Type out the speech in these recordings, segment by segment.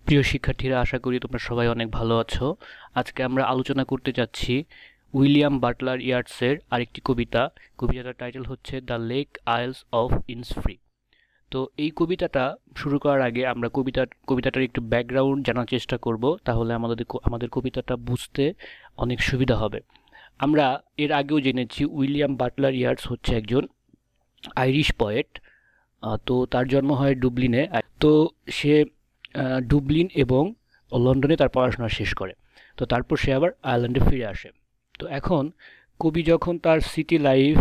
প্রিয় শিক্ষার্থীরা, আশা করি তোমরা সবাই অনেক ভালো আছো। আজকে আমরা আলোচনা করতে যাচ্ছি উইলিয়াম বাটলার ইয়াটসের আরেকটি কবিতা। কবিতাটার টাইটেল হচ্ছে দ্য লেক আইলস অফ ইনসফ্রি। তো এই কবিতাটা শুরু করার আগে আমরা কবিতাটার একটু ব্যাকগ্রাউন্ড জানার চেষ্টা করব, তাহলে আমাদের কবিতাটা বুঝতে অনেক সুবিধা হবে। আমরা এর আগেও জেনেছি উইলিয়াম বাটলার ইয়াটস হচ্ছে একজন আইরিশ পয়েট। তো তার জন্ম হয় ডুবলিনে। তো সে ডুবলিন এবং লন্ডনে তার পড়াশোনা শেষ করে। তো তারপর সে আবার আয়ারল্যান্ডে ফিরে আসে। তো এখন কবি যখন তার সিটি লাইফ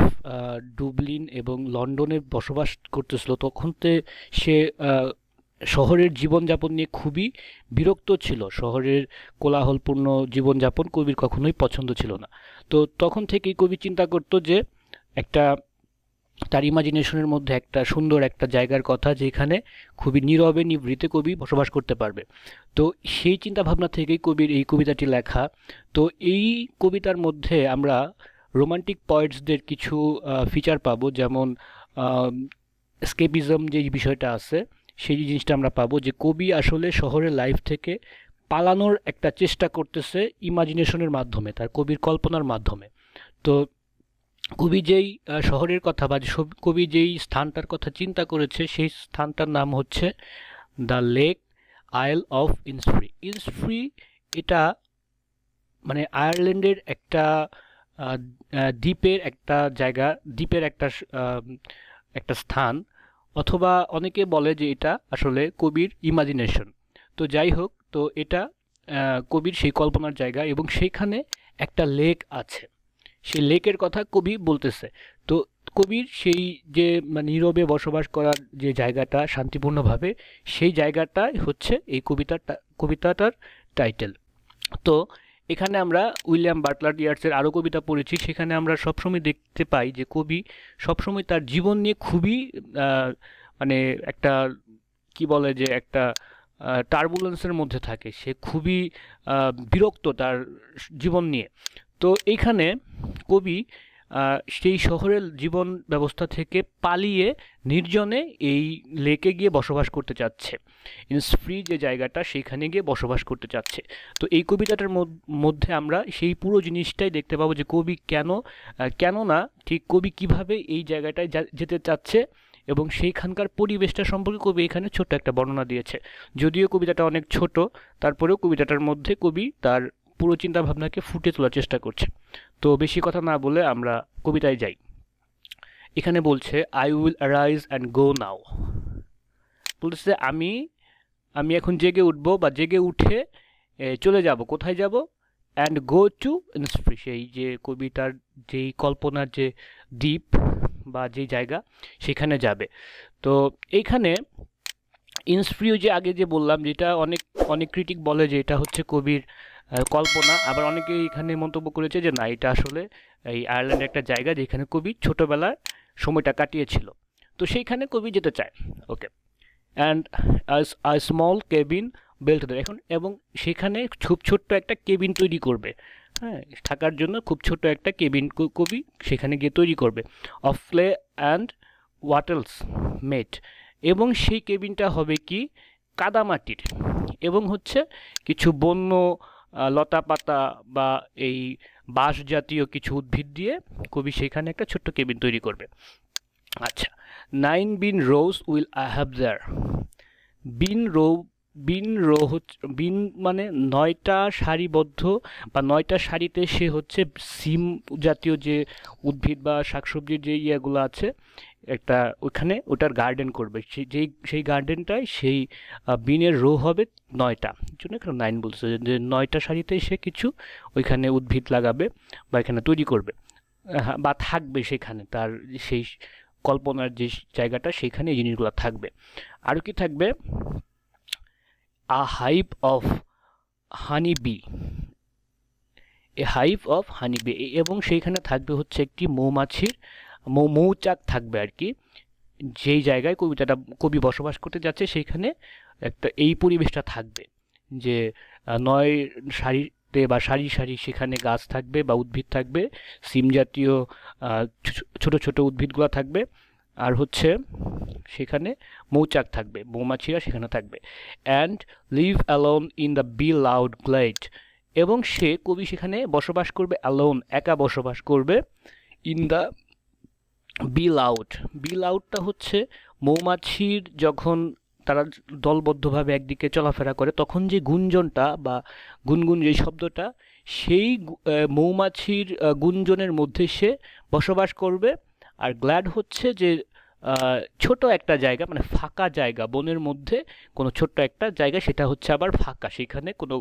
ডুবলিন এবং লন্ডনে বসবাস করতেছিল, তখন সে শহরের জীবনযাপন নিয়ে খুবই বিরক্ত ছিল। শহরের কোলাহলপূর্ণ জীবনযাপন কবির কখনোই পছন্দ ছিল না। তো তখন থেকেই কবি চিন্তা করত যে একটা তার ইমাজিনেশনের মধ্যে একটা সুন্দর একটা জায়গার কথা, যেখানে খুবই নীরবে নিভৃতে কবি বসবাস করতে পারবে। তো সেই চিন্তা ভাবনা থেকেই কবির এই কবিতাটি লেখা। তো এই কবিতার মধ্যে আমরা রোমান্টিক পয়েটসদের কিছু ফিচার পাবো, যেমন স্কেপিজম যে বিষয়টা আছে, সেই জিনিসটা আমরা পাবো যে কবি আসলে শহরের লাইফ থেকে পালানোর একটা চেষ্টা করতেছে ইমাজিনেশনের মাধ্যমে, তার কবির কল্পনার মাধ্যমে। তো কবি যেই শহরের কথা বা কবি যেই স্থানটার কথা চিন্তা করেছে, সেই স্থানটার নাম হচ্ছে দ্য লেক আইল অফ ইনসফ্রি। ইনসফ্রি এটা মানে আয়ারল্যান্ডের একটা দ্বীপের একটা জায়গা, দ্বীপের একটা স্থান, অথবা অনেকে বলে যে এটা আসলে কবির ইমাজিনেশন। তো যাই হোক, তো এটা কবির সেই কল্পনার জায়গা এবং সেইখানে একটা লেক আছে। সেই লেকের কথা কবি বলতেছে। তো কবির সেই যে নীরবে বসবাস করার যে জায়গাটা শান্তিপূর্ণভাবে, সেই জায়গাটাই হচ্ছে এই কবিতাটার টাইটেল। তো এখানে আমরা উইলিয়াম বাটলার ইয়াটসের আরও কবিতা পড়েছি, সেখানে আমরা সবসময় দেখতে পাই যে কবি সবসময় তার জীবন নিয়ে খুবই মানে একটা কি বলে যে একটা টার্বুলেন্সের মধ্যে থাকে। সে খুবই বিরক্ত তার জীবন নিয়ে। তো এইখানে কবি সেই শহরের জীবন ব্যবস্থা থেকে পালিয়ে নির্জনে এই লেকে গিয়ে বসবাস করতে চাচ্ছে। ইনসফ্রি যে জায়গাটা, সেইখানে গিয়ে বসবাস করতে চাচ্ছে। তো এই কবিতাটার মধ্যে আমরা সেই পুরো জিনিসটাই দেখতে পাবো যে কবি কেন না ঠিক কবি কিভাবে এই জায়গাটায় যেতে চাচ্ছে এবং সেইখানকার পরিবেশটা সম্পর্কে কবি এখানে ছোট্ট একটা বর্ণনা দিয়েছে। যদিও কবিতাটা অনেক ছোট, তারপরেও কবিতাটার মধ্যে কবি তার পুরো চিন্তা ভাবনাকে ফুটিয়ে তোলার চেষ্টা করছে। তো বেশি কথা না বলে আমরা কবিতায় যাই। এখানে বলছে I will arise and go now. বলতেছে আমি এখন জেগে উঠবো বা জেগে উঠে চলে যাব। কোথায় যাব? অ্যান্ড গো টু ইনসফ্রি, সেই যে কবিতার যেই কল্পনার যে দ্বীপ বা যেই জায়গা, সেখানে যাবে। তো এইখানে ইনসফ্রি যে আগে যে বললাম, যেটা অনেক ক্রিটিক বলে যে এটা হচ্ছে কবির কল্পনা। আবার অনেকে এখানে মন্তব্য করেছে যে না, এটা আসলে এই আয়ারল্যান্ডের একটা জায়গা যেখানে কবি ছোটোবেলার সময়টা কাটিয়েছিল। তো সেইখানে কবি যেতে চায়। Okay, and a small cabin built দেয় এখন, এবং সেখানে খুব ছোট্ট একটা কেবিন তৈরি করবে। হ্যাঁ, থাকার জন্য খুব ছোট্ট একটা কেবিন কবি সেখানে গিয়ে তৈরি করবে। অফ ক্লে অ্যান্ড ওয়াটেলস মেট, এবং সেই কেবিনটা হবে কি কাদামাটির, এবং হচ্ছে কিছু বন্য লতা পাতা বা এই বাঁশ জাতীয় কিছু উদ্ভিদ দিয়ে কবি সেখানে একটা ছোট্ট কেবিন তৈরি করবে। আচ্ছা, 9 বিন রোজ উইল আই হ্যাভ দেয়ার। বিন মানে 9টা সারিবদ্ধ বা 9টা সারিতে সে হচ্ছে সিম জাতীয় যে উদ্ভিদ বা শাকসবজির যে ইয়েগুলো আছে, একটা ওখানে ওটার গার্ডেন করবে। সেই গার্ডেনটায় সেই বিনের রো হবে 9টা, জন্য এখানে 9 বলছে যে 9টা সারিতে সে কিছু ওইখানে উদ্ভিদ লাগাবে বা এখানে তৈরি করবে বা থাকবে সেখানে, তার সেই কল্পনার যে জায়গাটা সেখানে এই জিনিসগুলো থাকবে। আর কি থাকবে? A hive of honey bee, a hive of honey bee, এবং সেইখানে থাকবে হচ্ছে একটি মৌচাক থাকবে আর কি। যেই জায়গায় কবি বসবাস করতে যাচ্ছে সেইখানে একটা এই পরিবেশটা থাকবে, যে 9 সারিতে বা সারি সারি সেখানে গাছ থাকবে বা উদ্ভিদ থাকবে, সিম জাতীয় ছোট ছোট উদ্ভিদগুলো থাকবে, আর হচ্ছে সেখানে মৌচাক থাকবে, মৌমাছিরা সেখানে থাকবে। And live alone in the bee loud glade, এবং সে কবি সেখানে বসবাস করবে অ্যালোন, একা বসবাস করবে, in the bee loud. Bee লাউডটা হচ্ছে মৌমাছির যখন তারা দলবদ্ধভাবে একদিকে চলাফেরা করে তখন যে গুঞ্জনটা বা গুনগুন যে শব্দটা, সেই মৌমাছির গুঞ্জনের মধ্যে সে বসবাস করবে। আর গ্ল্যাড হচ্ছে যে ছোট একটা জায়গা, মানে ফাঁকা জায়গা, বনের মধ্যে কোনো ছোট্ট একটা জায়গা, সেটা হচ্ছে আবার ফাঁকা, সেখানে কোনো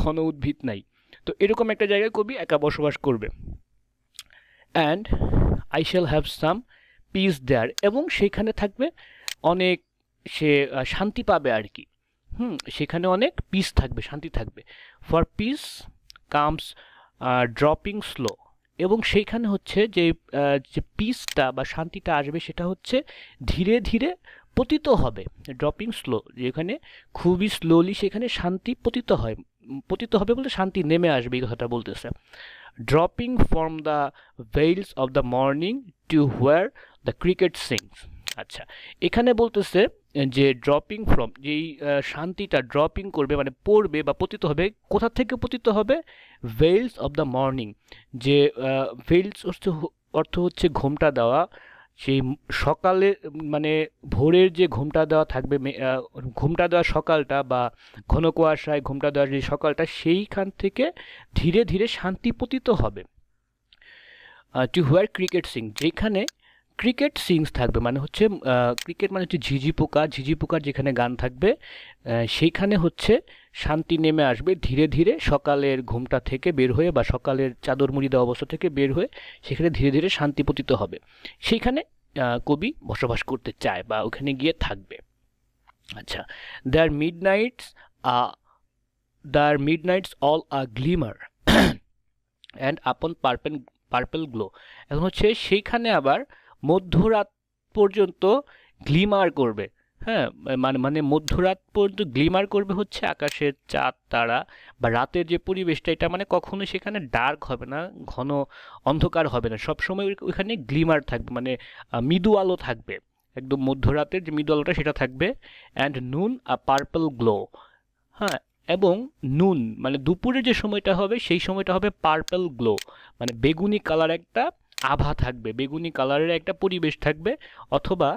ঘন উদ্ভিদ নাই। তো এরকম একটা জায়গায় কবি একা বসবাস করবে। And I shall have some peace there, এবং সেখানে থাকবে অনেক, সে শান্তি পাবে আর কি। সেখানে অনেক পিস থাকবে, শান্তি থাকবে। For peace comes dropping slow, এবং সেইখানে হচ্ছে যে পিসটা বা শান্তিটা আসবে সেটা হচ্ছে ধীরে ধীরে পতিত হবে। ড্রপিং স্লো, যেখানে খুবই স্লোলি সেখানে শান্তি পতিত হয়, পতিত হবে বলতে শান্তি নেমে আসবে, এই কথাটা বলতেছে। Dropping from the veils of the morning to where the cricket sings. আচ্ছা, এখানে বলতেছে যে ড্রপিং ফ্রম, যেই শান্তিটা ড্রপিং করবে মানে পড়বে বা পতিত হবে, কোথা থেকে পতিত হবে? ভেইলস অফ দ্য মর্নিং, যে ভেইলস অর্থ হচ্ছে ঘোমটা দেওয়া, সেই সকালে মানে ভোরের যে ঘোমটা দেওয়া থাকবে, ঘোমটা দেওয়া সকালটা বা ঘন কুয়াশায় ঘোমটা দেওয়ার যে সকালটা, সেইখান থেকে ধীরে ধীরে শান্তি পতিত হবে। টু হোয়ার ক্রিকেট সিং, যেখানে ক্রিকেট সিংস থাকবে, মানে হচ্ছে ক্রিকেট মানে হচ্ছে ঝিঝি পোকা, ঝিঝি পোকার যেখানে গান থাকবে, সেইখানে হচ্ছে শান্তি নেমে আসবে ধীরে ধীরে, সকালের ঘুমটা থেকে বের হয়ে বা সকালের চাদর মুড়ি দেওয়া অবস্থা থেকে বের হয়ে সেখানে ধীরে ধীরে শান্তি পতিত হবে। সেইখানে কবি বসবাস করতে চায় বা ওখানে গিয়ে থাকবে। আচ্ছা, there midnight's all a glimmer and upon purple glow, এখন হচ্ছে সেইখানে আবার মধ্যরাত পর্যন্ত গ্লিমার করবে। হ্যাঁ, মানে মধ্যরাত পর্যন্ত গ্লিমার করবে হচ্ছে আকাশের চাঁদ তারা বা রাতের যে পরিবেশটা, এটা মানে কখনো সেখানে ডার্ক হবে না, ঘন অন্ধকার হবে না, সবসময় ওইখানে গ্লিমার থাকবে, মানে মৃদু আলো থাকবে, একদম মধ্যরাতের যে মৃদু আলোটা সেটা থাকবে। অ্যান্ড নুন আ পার্পল গ্লো, হ্যাঁ, এবং নুন মানে দুপুরের যে সময়টা হবে সেই সময়টা হবে পার্পল গ্লো, মানে বেগুনি কালার একটা আভা থাকবে, বেগুনি কালারের একটা পরিবেশ থাকবে, অথবা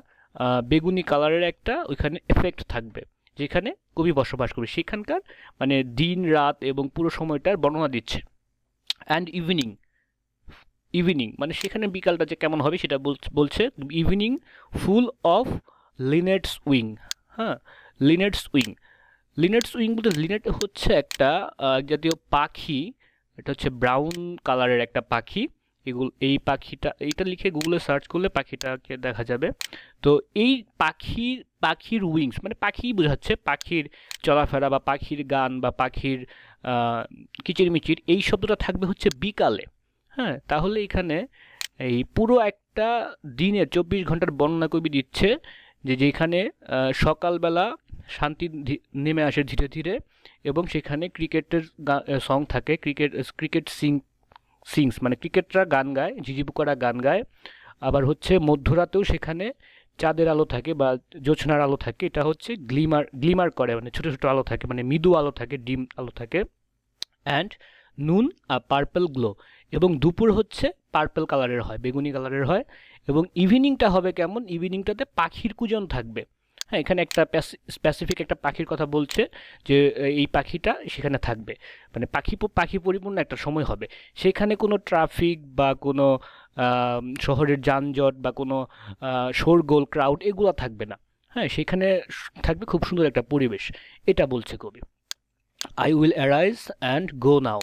বেগুনি কালারের একটা ওইখানে এফেক্ট থাকবে যেখানে কবি বসবাস করবে, সেখানকার মানে দিন রাত এবং পুরো সময়টার বর্ণনা দিচ্ছে। অ্যান্ড ইভিনিং মানে সেখানে বিকালটা যে কেমন হবে সেটা বলছে। ইভিনিং ফুল অফ লিনেটস উইং, হ্যাঁ, লিনেটস উইং বলতে, লিনেট হচ্ছে একটা জাতীয় পাখি, এটা হচ্ছে ব্রাউন কালারের একটা পাখি। এই পাখিটা, এইটা লিখে গুগলে সার্চ করলে পাখিটাকে দেখা যাবে। তো এই পাখির উইংস মানে পাখি বোঝাচ্ছে, পাখির চলাফেরা বা পাখির গান বা পাখির কিচিরমিচির, এই শব্দটা থাকবে হচ্ছে বিকালে। হ্যাঁ, তাহলে এখানে এই পুরো একটা দিনের 24 ঘন্টার বর্ণনা কবি দিচ্ছে, যেখানে সকালবেলা শান্তি নেমে আসে ধীরে ধীরে, এবং সেখানে ক্রিকেটের সং থাকে, ক্রিকেট সিংস মানে ক্রিকেটরা গান গায়, ঝিঝি পোকারা গান গায়। আবার হচ্ছে মধ্যরাতেও সেখানে চাঁদের আলো থাকে বা জ্যোৎস্নার আলো থাকে, এটা হচ্ছে গ্লিমার করে, মানে ছোট ছোট আলো থাকে, মানে মৃদু আলো থাকে, ডিম আলো থাকে। অ্যান্ড নুন আ পার্পল গ্লো, এবং দুপুর হচ্ছে পার্পল কালারের হয়, বেগুনি কালারের হয়। এবং ইভিনিংটা হবে কেমন? ইভিনিংটাতে পাখির কুজন থাকবে। হ্যাঁ, এখানে একটা স্পেসিফিক একটা পাখির কথা বলছে যে এই পাখিটা সেখানে থাকবে, মানে পাখি পরিপূর্ণ একটা সময় হবে, সেখানে কোনো ট্রাফিক বা কোনো শহরের যানজট বা কোনো শোরগোল ক্রাউড এগুলো থাকবে না। হ্যাঁ, সেখানে থাকবে খুব সুন্দর একটা পরিবেশ, এটা বলছে কবি। I will arise and go now,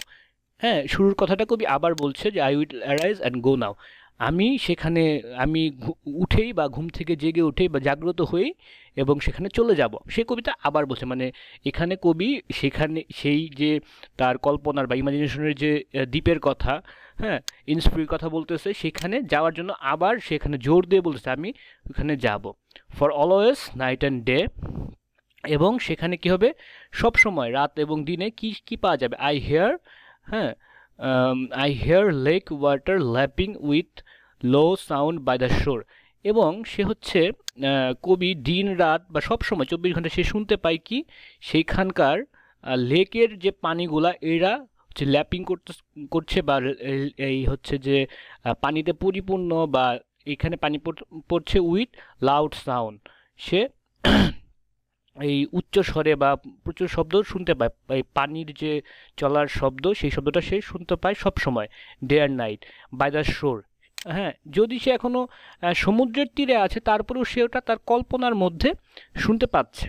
হ্যাঁ, শুরুর কথাটা কবি আবার বলছে যে I will arise and go now, আমি সেখানে উঠেই বা ঘুম থেকে জেগে উঠেই বা জাগ্রত হয়েই এবং সেখানে চলে যাব, সে কবিতা আবার বলছে। মানে এখানে কবি সেখানে সেই যে তার কল্পনার বা ইমাজিনেশনের যে দ্বীপের কথা, হ্যাঁ, ইনসফ্রির কথা বলতেছে, সেখানে যাওয়ার জন্য আবার সেখানে জোর দিয়ে বলতেছে আমি ওখানে যাব। For always night and day, এবং সেখানে কি হবে? সব সময় রাত এবং দিনে কি পাওয়া যাবে? হ্যাঁ, I hear lake water lapping with low sound by the shore, এবং সে হচ্ছে কবি দিন রাত বা সব সময় 24 ঘন্টা সে শুনতে পায় কি সেইখানকার লেকের যে পানিগুলা এরা হচ্ছে ল্যাপিং করছে বা এই হচ্ছে যে পানিতে পরিপূর্ণ বা এখানে পানি পড়ছে উইথ লাউড সাউন্ড। সে এই উচ্চ স্বরে বা প্রচুর শব্দ শুনতে পায়, এই পানির যে চলার শব্দ সেই শব্দটা সে শুনতে পায় সব সময়, day and night, by the shore. হ্যাঁ, যদি সে এখনো সমুদ্রের তীরে আছে তারপরেও সে ওটা তার কল্পনার মধ্যে শুনতে পাচ্ছে।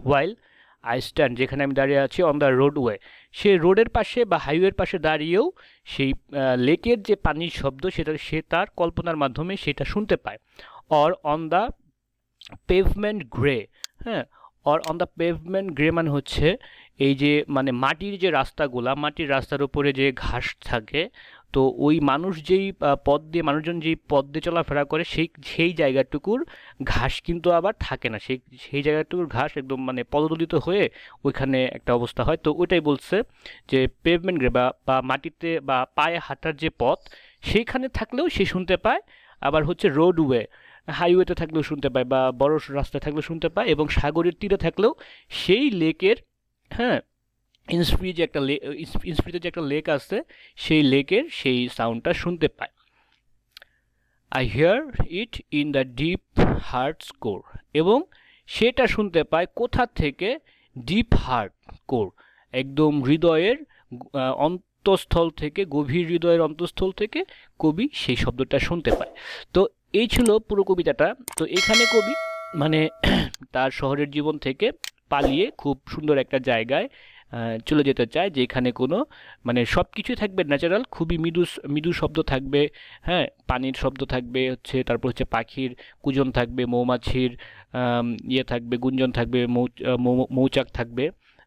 ওয়াইল আই স্ট্যান্ড, যেখানে আমি দাঁড়িয়ে আছি, অন দ্য রোডওয়ে, সে রোডের পাশে বা হাইওয়ের পাশে দাঁড়িয়েও সেই লেকের যে পানির শব্দ সেটা সে তার কল্পনার মাধ্যমে সেটা শুনতে পায়। Or on the pavement grey, হ্যাঁ, or on the pavement grey মানে হচ্ছে এই যে মানে মাটির যে রাস্তাগুলা, মাটির রাস্তার উপরে যে ঘাস থাকে, তো ওই মানুষ যেই পথ দিয়ে মানুষজন যেই পথ দিয়ে চলাফেরা করে সেই সেই জায়গাটুকুর ঘাস কিন্তু আবার থাকে না, সেই সেই জায়গাটুকুর ঘাস একদম মানে পদদলিত হয়ে ওইখানে একটা অবস্থা হয়। তো ওইটাই বলছে যে পেভমেন্ট গ্রে বা মাটিতে বা পায়ে হাঁটার যে পথ সেইখানে থাকলেও সে শুনতে পায়। আবার হচ্ছে রোডওয়ে, হাইওয়েতে থাকলেও শুনতে পায় বা বড় রাস্তায় থাকলেও শুনতে পায়, এবং সাগরের তীরে থাকলেও সেই লেকের, হ্যাঁ, ইনসফ্রি যে একটা ইনসফ্রিতে যে একটা লেক আছে সেই লেকের সেই সাউন্ডটা শুনতে পায়। I hear it in the deep heart's core, এবং সেটা শুনতে পায় কোথা থেকে, ডিপ হার্ট কোর, একদম হৃদয়ের অন্তঃস্থল থেকে, গভীর হৃদয়ের অন্তঃস্থল থেকে কবি সেই শব্দটা শুনতে পায়। তো এই ছিল পুরো কবিতাটা। তো এখানে কবি মানে তার শহরের জীবন থেকে পালিয়ে খুব সুন্দর একটা জায়গায় চলে যেতে চায়, যেখানে কোনো মানে সব কিছুই থাকবে ন্যাচারাল, খুবই মৃদু মৃদু শব্দ থাকবে, হ্যাঁ, পানির শব্দ থাকবে হচ্ছে, তারপর হচ্ছে পাখির কুজন থাকবে, মৌমাছির ইয়ে থাকবে, গুঞ্জন থাকবে, মৌচাক থাকবে,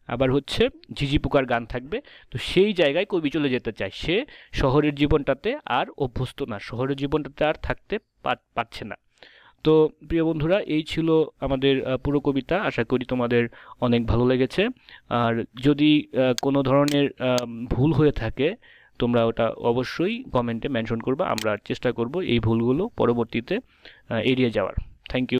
আবার হচ্ছে ঝিঝি পোকার গান থাকবে। তো সেই জায়গায় কবি চলে যেতে চায়, সে শহরের জীবনটাতে আর অভ্যস্ত না, শহরের জীবনটাতে আর থাকতে পারছে না। তো প্রিয় বন্ধুরা, এই ছিল আমাদের পুরো কবিতা। আশা করি তোমাদের অনেক ভালো লেগেছে। আর যদি কোনো ধরনের ভুল হয়ে থাকে তোমরা ওটা অবশ্যই কমেন্টে মেনশন করবে, আমরা চেষ্টা করব এই ভুলগুলো পরবর্তীতে এড়িয়ে যাওয়ার। Thank you.